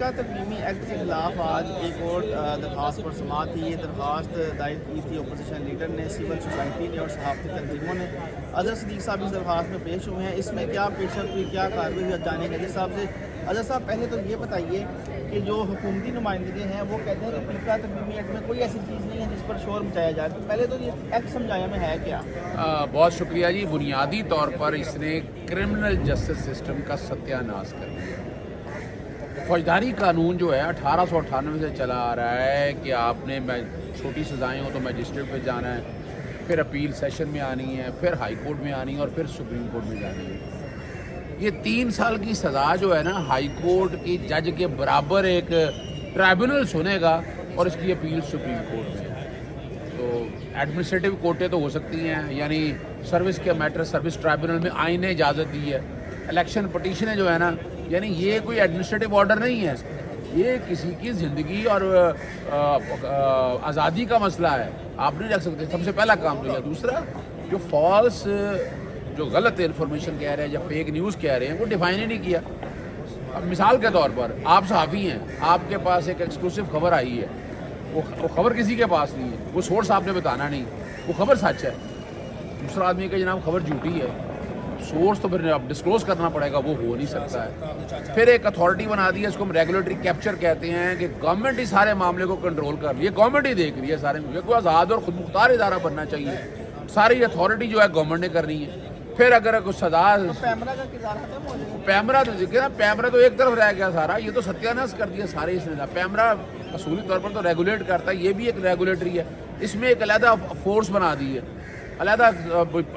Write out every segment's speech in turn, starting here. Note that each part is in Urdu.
کا ترمیمی ایکٹ کے خلاف آج ایک اور درخواست پر سماعت تھی. یہ درخواست دائر کی تھی اپوزیشن لیڈر نے, سول سوسائٹی نے اور صحافتی تنظیموں نے. اظہر صدیق صاحب اس درخواست میں پیش ہوئے ہیں. اس میں کیا پیش رفت ہوئی, کیا کارروائی ہوئی, جانے گا اظہر صاحب سے. اظہر صاحب پہلے تو یہ بتائیے کہ جو حکومتی نمائندے ہیں وہ کہتے ہیں کہ پلیکا ترمیمی ایکٹ میں کوئی ایسی چیز نہیں ہے جس پر شور مچایا جائے, تو پہلے تو یہ ایکٹ سمجھایا میں ہے کیا؟ بہت شکریہ جی. بنیادی طور پر اس نے کرمنل جسٹس سسٹم کا ستیہ ناش کر دیا. فوجداری قانون جو ہے 1898 سے چلا آ رہا ہے کہ آپ نے چھوٹی سزائیں ہوں تو میجسٹریٹ پہ جانا ہے, پھر اپیل سیشن میں آنی ہے, پھر ہائی کورٹ میں آنی ہے اور پھر سپریم کورٹ میں جانی ہے. یہ 3 سال کی سزا جو ہے نا, ہائی کورٹ کی جج کے برابر ایک ٹرائبونل سنے گا اور اس کی اپیل سپریم کورٹ میں. تو ایڈمنسٹریٹو کورٹیں تو ہو سکتی ہیں, یعنی سروس کے میٹر سروس ٹرائبونل میں آئین نے اجازت دی ہے. الیکشن پٹیشنیں جو ہے نا, یعنی یہ کوئی ایڈمنسٹریٹو آرڈر نہیں ہے, یہ کسی کی زندگی اور آزادی کا مسئلہ ہے. آپ نہیں رکھ سکتے. سب سے پہلا کام تو یہ. دوسرا, جو فالس جو غلط انفارمیشن کہہ رہے ہیں یا فیک نیوز کہہ رہے ہیں وہ ڈیفائن ہی نہیں کیا. اب مثال کے طور پر آپ صحافی ہیں, آپ کے پاس ایک ایکسکلوسیو خبر آئی ہے, وہ خبر کسی کے پاس نہیں ہے, وہ سورس آپ نے بتانا نہیں, وہ خبر سچ ہے. دوسرا آدمی کہ جناب خبر جھوٹی ہے, سورس تو پھر اب ڈسکلوز کرنا پڑے گا, وہ ہو نہیں سکتا ہے. پھر ایک اتھارٹی بنا دی ہے, اس کو ہم ریگولیٹری کیپچر کہتے ہیں, کہ گورنمنٹ ہی سارے معاملے کو کنٹرول کر رہی ہے, گورنمنٹ ہی دیکھ رہی ہے سارے. کوئی آزاد اور خود مختار ادارہ بننا چاہیے, ساری اتھارٹی جو ہے گورنمنٹ نے کرنی ہے. پھر اگر کوئی سزا پیمرا کا کردار ختم ہو جائے. پیمرا تو ایک طرف رہ گیا سارا, یہ تو ستیہ ناش کر دیا سارے. اس نے پیمرا اصولی طور پر تو ریگولیٹ کرتا ہے, یہ بھی ایک ریگولیٹری ہے. اس میں ایک علیحدہ فورس بنا دی ہے, علیحدہ.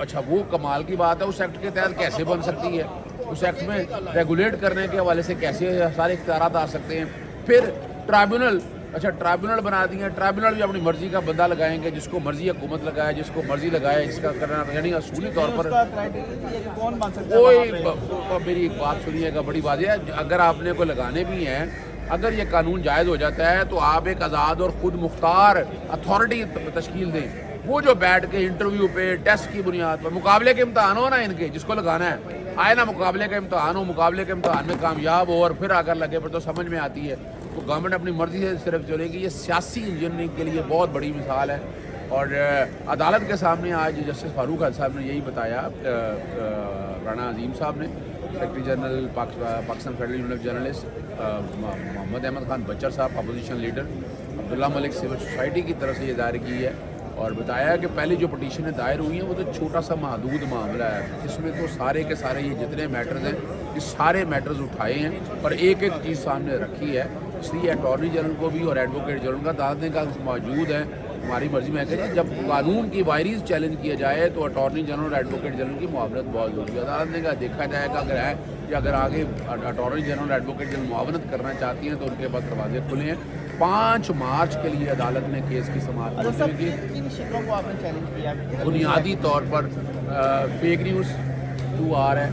اچھا وہ کمال کی بات ہے, اس ایکٹ کے تحت کیسے بن سکتی ہے, اس ایکٹ میں ریگولیٹ کرنے کے حوالے سے کیسے سارے اختیارات آ سکتے ہیں. پھر ٹرائبونل, اچھا ٹرائبونل بنا دیے. ٹرائبونل بھی اپنی مرضی کا بندہ لگائیں گے, جس کو مرضی حکومت لگائے, جس کو مرضی لگائے, جس کا کرنا. یعنی اصولی طور پر کون بن سکتا ہے؟ میری ایک بات سنیے گا, بڑی بات ہے. اگر آپ نے کوئی لگانے بھی ہیں, اگر یہ قانون جائز ہو جاتا ہے تو آپ ایک آزاد اور خود مختار اتھارٹی تشکیل دیں, وہ جو بیٹھ کے انٹرویو پہ ٹیسٹ کی بنیاد پر مقابلے کے امتحان ہو نا, ان کے جس کو لگانا ہے آئے نا, مقابلے کا امتحان ہو, مقابلے کے امتحان میں کامیاب ہو اور پھر اگر لگے پھر تو سمجھ میں آتی ہے. تو گورنمنٹ اپنی مرضی سے صرف چلے گی. یہ سیاسی انجینئرنگ کے لیے بہت بڑی مثال ہے. اور عدالت کے سامنے آج جسٹس فاروق صاحب نے یہی بتایا, رانا عظیم صاحب نے, secretary general Pakistan federal union of journalist, Muhammad Ahmed Khan بچر صاحب opposition leader, Abdullah Malik civil society کی طرف سے یہ دائر کی ہے, اور بتایا کہ پہلی جو پٹیشنیں دائر ہوئی ہیں وہ تو چھوٹا سا محدود معاملہ ہے. اس میں تو سارے کے سارے یہ جتنے میٹرز ہیں, یہ سارے میٹرز اٹھائے ہیں اور ایک ایک چیز سامنے رکھی ہے. اس لیے اٹارنی جنرل کو بھی اور ایڈوکیٹ جنرل کا دادنے کا موجود ہے. ہماری مرضی میں کہ جب قانون کی وائریز چیلنج کیا جائے تو اٹارنی جنرل اور ایڈوکیٹ جنرل کی معاونت بہت ضروری ہے. عدالت نے کہا دیکھا جائے گا اگر ہے, یا اگر آگے اٹارنی جنرل اور ایڈوکیٹ جنرل معاونت کرنا چاہتی ہیں تو ان کے پاس دروازے کھلے ہیں. 5 مارچ کے لیے عدالت نے کیس کی سماعت کی. بنیادی طور پر فیک نیوز 2R ہے,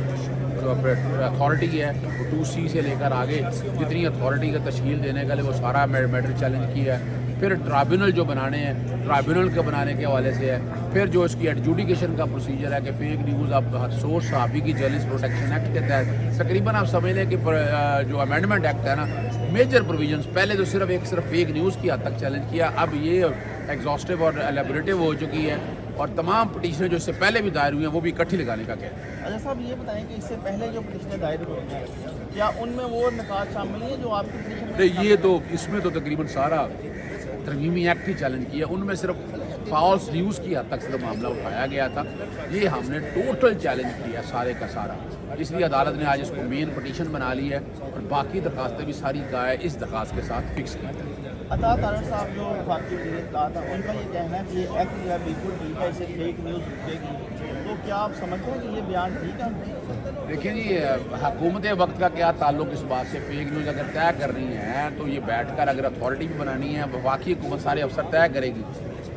اتھارٹی ہے, 2C سے لے کر آگے جتنی اتھارٹی کا تشکیل دینے کے لیے وہ سارا میٹر چیلنج کیا ہے. پھر ٹرائبونل جو بنانے ہیں, ٹرائبونل کے بنانے کے حوالے سے ہے. پھر جو اس کی ایڈجوڈیکیشن کا پروسیجر ہے کہ فیک نیوز اب سورس صحافی کی جرنلسٹ پروٹیکشن ایکٹ کے تحت تقریباً آپ سمجھ لیں کہ جو امینڈمنٹ ایکٹ ہے نا, میجر پروویژنس پہلے تو صرف فیک نیوز کی حد تک چیلنج کیا, اب یہ ایگزاسٹو اور ایلیبوریٹو ہو چکی ہے, اور تمام پٹیشنیں جو اس سے پہلے بھی دائر ہوئی ہیں وہ بھی اکٹھی لگانے کا کہتے ہیں. اچھا صاحب یہ بتائیں کہ اس سے پہلے جو پٹیشنیں دائر ہوئی ہیں, کیا ان میں وہ نکات شامل ہیں جو آپ کی پٹیشن میں؟ یہ تو اس میں تو تقریباً سارا ترمیمی ایکٹ ہی چیلنج کیا. ان میں صرف فالس نیوز کی حد تک صرف معاملہ اٹھایا گیا تھا. یہ ہم نے ٹوٹل چیلنج کیا سارے کا سارا. اس لیے عدالت نے آج اس کو مین پٹیشن بنا لی ہے, اور باقی درخواستیں بھی ساری کا ہے اس درخواست کے ساتھ فکس کی ہے. عطا طارق صاحب جو وفاقی وزیر اطلاع تھا, ان کا یہ کہنا ہے کہ یہ ایکٹ جو ہے بالکل ٹھیک ہے, اسے فیک نیوز رکے گی. تو کیا آپ سمجھتے ہیں کہ یہ بیان ٹھیک ہے؟ دیکھیں جی, حکومت وقت کا کیا تعلق اس بات سے. فیک نیوز اگر طے کرنی ہے تو یہ بیٹھ کر, اگر اتھارٹی بھی بنانی ہے, وفاقی حکومت سارے افسر طے کرے گی.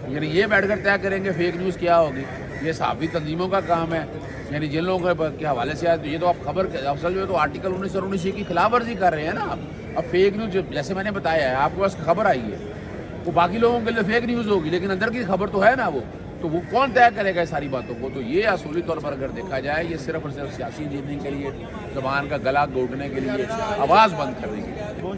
یعنی یہ بیٹھ کر طے کریں گے فیک نیوز کیا ہوگی. یہ صحافی تنظیموں کا کام ہے, یعنی جن لوگوں کے حوالے سے آئے تو یہ تو آپ خبر افسر جو ہے تو آرٹیکل 19 اور 19 کی خلاف ورزی کر رہے ہیں نا. اب فیک نیوز جیسے میں نے بتایا ہے, آپ کے پاس خبر آئی ہے, وہ باقی لوگوں کے لیے فیک نیوز ہوگی, لیکن اندر کی خبر تو ہے نا, وہ تو وہ کون طے کرے گا ساری باتوں کو. تو یہ اصولی طور پر اگر دیکھا جائے یہ صرف اور صرف سیاسی انجینئرنگ کے لیے, زبان کا گلا گھونٹنے کے لیے, آواز بند کرنے کے لیے.